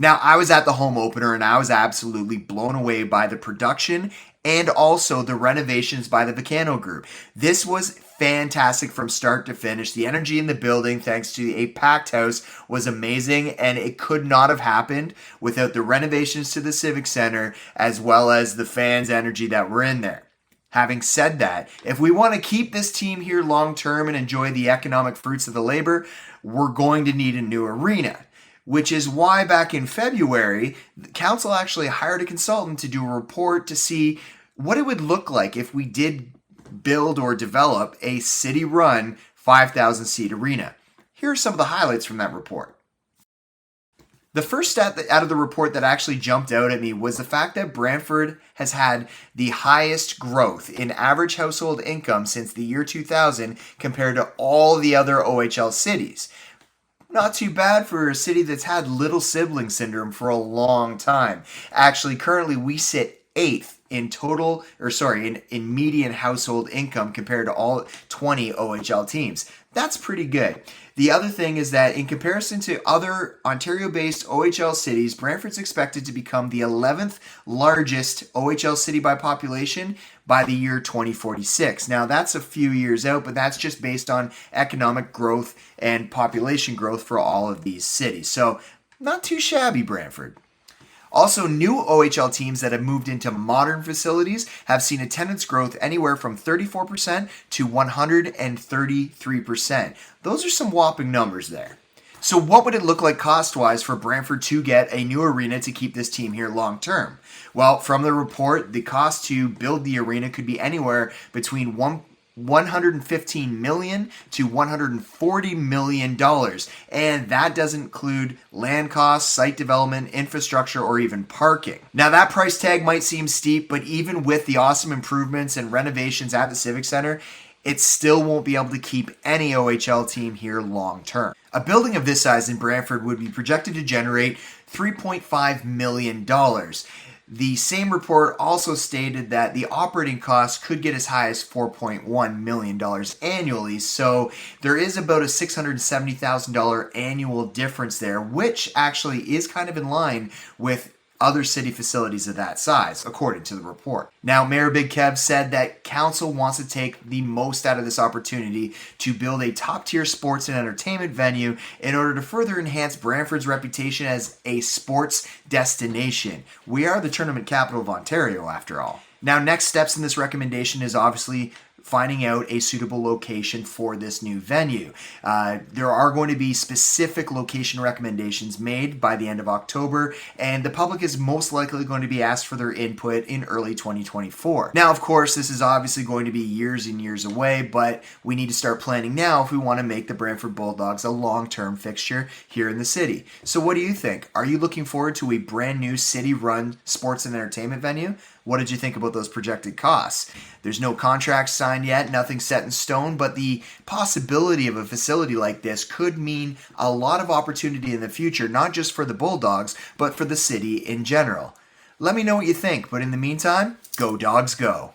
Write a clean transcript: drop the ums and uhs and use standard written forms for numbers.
Now, I was at the home opener and I was absolutely blown away by the production and also the renovations by the Vicano Group. This was fantastic from start to finish. The energy in the building, thanks to a packed house, was amazing, and it could not have happened without the renovations to the Civic Centre as well as the fans' energy that were in there. Having said that, if we want to keep this team here long term and enjoy the economic fruits of the labor, we're going to need a new arena. Which is why back in February, the council actually hired a consultant to do a report to see what it would look like if we did build or develop a city-run 5,000-seat arena. Here are some of the highlights from that report. The first stat out of the report that actually jumped out at me was the fact that Brantford has had the highest growth in average household income since the year 2000 compared to all the other OHL cities. Not too bad for a city that's had little sibling syndrome for a long time. Actually, currently we sit 8th in median household income compared to all 20 OHL teams. That's pretty good. The other thing is that in comparison to other Ontario-based OHL cities, Brantford's expected to become the 11th largest OHL city by population by the year 2046. Now, that's a few years out, but that's just based on economic growth and population growth for all of these cities. So, not too shabby, Brantford. Also, new OHL teams that have moved into modern facilities have seen attendance growth anywhere from 34% to 133%. Those are some whopping numbers there. So what would it look like cost-wise for Brantford to get a new arena to keep this team here long-term? Well, from the report, the cost to build the arena could be anywhere between $115 million to $140 million, and that doesn't include land costs, site development, infrastructure, or even parking. Now, that price tag might seem steep, but even with the awesome improvements and renovations at the Civic Centre, it still won't be able to keep any OHL team here long term. A building of this size in Brantford would be projected to generate $3.5 million. The same report also stated that the operating costs could get as high as $4.1 million annually, so there is about a $670,000 annual difference there, which actually is kind of in line with other city facilities of that size, according to the report. Now, Mayor Big Kev said that council wants to take the most out of this opportunity to build a top-tier sports and entertainment venue in order to further enhance Brantford's reputation as a sports destination. We are the tournament capital of Ontario, after all. Now, next steps in this recommendation is obviously finding out a suitable location for this new venue. There are going to be specific location recommendations made by the end of October, and the public is most likely going to be asked for their input in early 2024. Now, of course, this is obviously going to be years and years away, but we need to start planning now if we want to make the Brantford Bulldogs a long-term fixture here in the city. So what do you think? Are you looking forward to a brand new city-run sports and entertainment venue? What did you think about those projected costs? There's no contract signed yet, nothing set in stone, but the possibility of a facility like this could mean a lot of opportunity in the future, not just for the Bulldogs, but for the city in general. Let me know what you think, but in the meantime, go Dogs go!